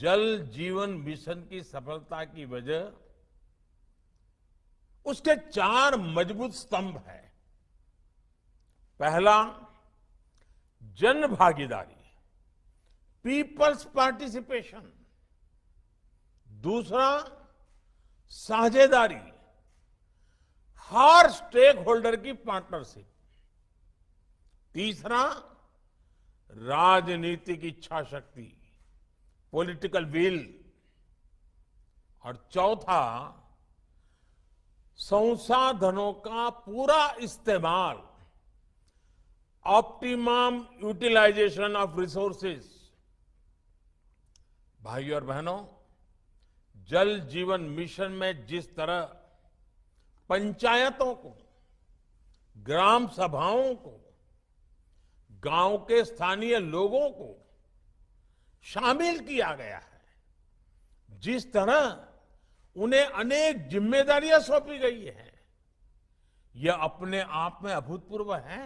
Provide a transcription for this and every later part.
जल जीवन मिशन की सफलता की वजह उसके 4 मजबूत स्तंभ हैं। पहला, जन भागीदारी, पीपल्स पार्टिसिपेशन। दूसरा, साझेदारी, हर स्टेक होल्डर की पार्टनरशिप। तीसरा, राजनीतिक इच्छा शक्ति, पॉलिटिकल विल। और चौथा, संसाधनों का पूरा इस्तेमाल, ऑप्टिमम यूटिलाइजेशन ऑफ रिसोर्सेज। भाइयों और बहनों, जल जीवन मिशन में जिस तरह पंचायतों को, ग्राम सभाओं को, गांव के स्थानीय लोगों को शामिल किया गया है, जिस तरह उन्हें अनेक जिम्मेदारियां सौंपी गई हैं, यह अपने आप में अभूतपूर्व है।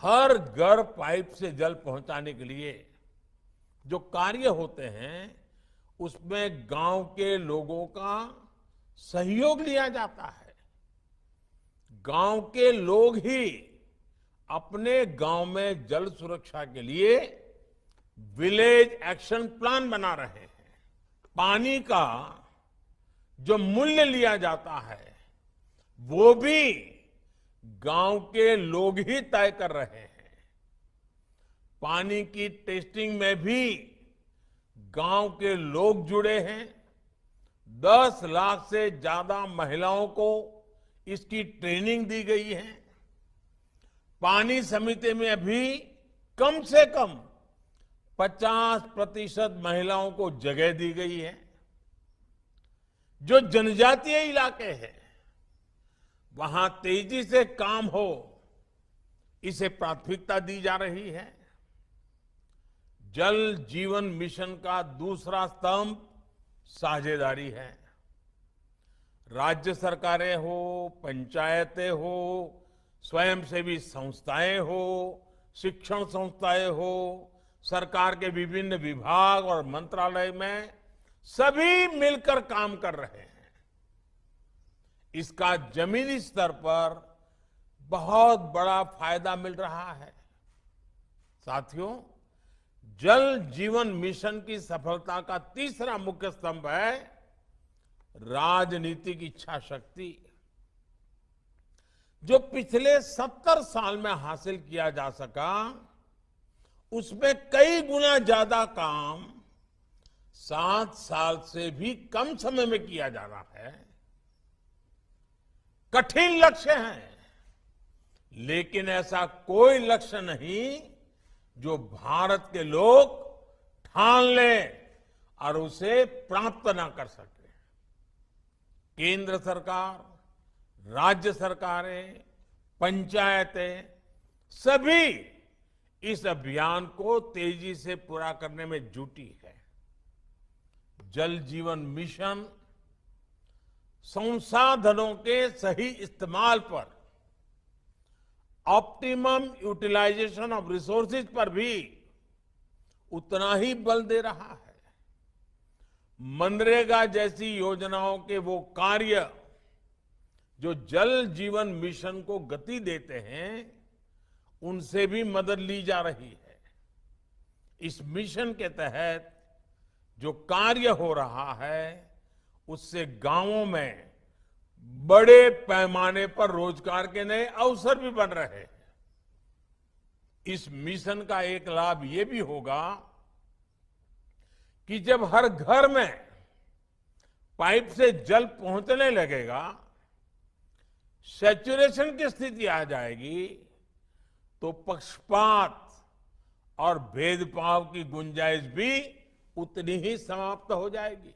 हर घर पाइप से जल पहुंचाने के लिए जो कार्य होते हैं, उसमें गांव के लोगों का सहयोग लिया जाता है। गांव के लोग ही अपने गांव में जल सुरक्षा के लिए विलेज एक्शन प्लान बना रहे हैं। पानी का जो मूल्य लिया जाता है, वो भी गांव के लोग ही तय कर रहे हैं। पानी की टेस्टिंग में भी गांव के लोग जुड़े हैं। 10 लाख से ज्यादा महिलाओं को इसकी ट्रेनिंग दी गई है। पानी समिति में भी कम से कम 50% महिलाओं को जगह दी गई है। जो जनजातीय इलाके हैं, वहां तेजी से काम हो, इसे प्राथमिकता दी जा रही है। जल जीवन मिशन का दूसरा स्तंभ साझेदारी है। राज्य सरकारें हो, पंचायतें हो, स्वयंसेवी संस्थाएं हो, शिक्षण संस्थाएं हो, सरकार के विभिन्न विभाग और मंत्रालय में सभी मिलकर काम कर रहे हैं। इसका जमीनी स्तर पर बहुत बड़ा फायदा मिल रहा है। साथियों, जल जीवन मिशन की सफलता का तीसरा मुख्य स्तंभ है राजनीतिक इच्छा शक्ति। जो पिछले 70 साल में हासिल किया जा सका, उसमें कई गुना ज्यादा काम 7 साल से भी कम समय में किया जा रहा है। कठिन लक्ष्य है, लेकिन ऐसा कोई लक्ष्य नहीं जो भारत के लोग ठान लें और उसे प्राप्त ना कर सके। केंद्र सरकार, राज्य सरकारें, पंचायतें सभी इस अभियान को तेजी से पूरा करने में जुटी है। जल जीवन मिशन संसाधनों के सही इस्तेमाल पर, ऑप्टिमम यूटिलाइजेशन ऑफ रिसोर्सेज पर भी उतना ही बल दे रहा है। मनरेगा जैसी योजनाओं के वो कार्य जो जल जीवन मिशन को गति देते हैं, उनसे भी मदद ली जा रही है। इस मिशन के तहत जो कार्य हो रहा है, उससे गांवों में बड़े पैमाने पर रोजगार के नए अवसर भी बन रहे हैं। इस मिशन का एक लाभ ये भी होगा कि जब हर घर में पाइप से जल पहुंचने लगेगा, सैचुरेशन की स्थिति आ जाएगी, तो पक्षपात और भेदभाव की गुंजाइश भी उतनी ही समाप्त हो जाएगी।